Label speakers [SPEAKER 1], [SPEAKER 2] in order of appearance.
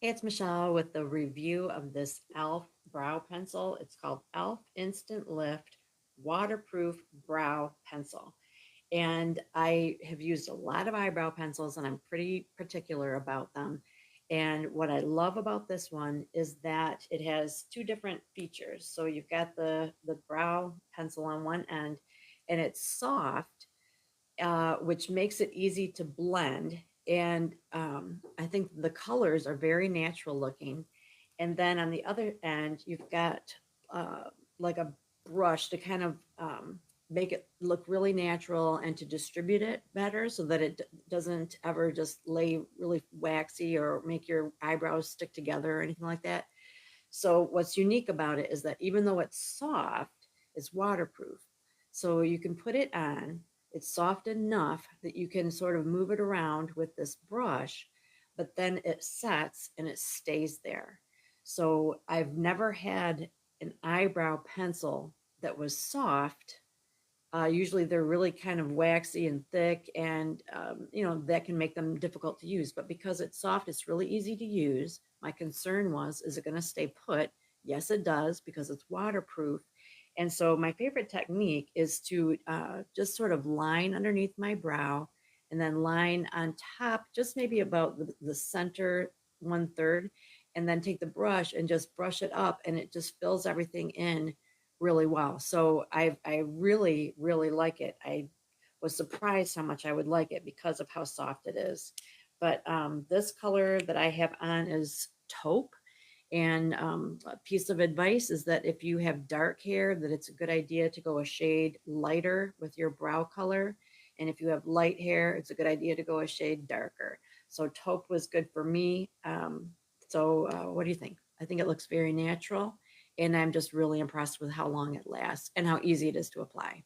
[SPEAKER 1] Hey, it's Michelle with the review of this e.l.f. brow pencil. It's called e.l.f. Instant Lift Waterproof Brow Pencil. And I have used a lot of eyebrow pencils and I'm pretty particular about them. And what I love about this one is that it has two different features. So you've got the brow pencil on one end and it's soft, which makes it easy to blend. And I think the colors are very natural looking. And then on the other end, you've got uh, like a brush to kind of make it look really natural and to distribute it better so that it doesn't ever just lay really waxy or make your eyebrows stick together or anything like that. So what's unique about it is that even though it's soft, it's waterproof. So you can put it on, it's soft enough that you can sort of move it around with this brush, but then it sets and it stays there. So I've never had an eyebrow pencil that was soft. Usually they're really kind of waxy and thick, and that can make them difficult to use. But because it's soft, it's really easy to use. My concern was, is it going to stay put? Yes, it does because it's waterproof. And so my favorite technique is to just sort of line underneath my brow and then line on top, just maybe about the center one third, and then take the brush and just brush it up, and it just fills everything in really well. So I really really like it. I was surprised how much I would like it because of how soft it is. But this color that I have on is taupe. And a piece of advice is that if you have dark hair, that it's a good idea to go a shade lighter with your brow color. And if you have light hair, it's a good idea to go a shade darker. So taupe was good for me. What do you think? I think it looks very natural, and I'm just really impressed with how long it lasts and how easy it is to apply.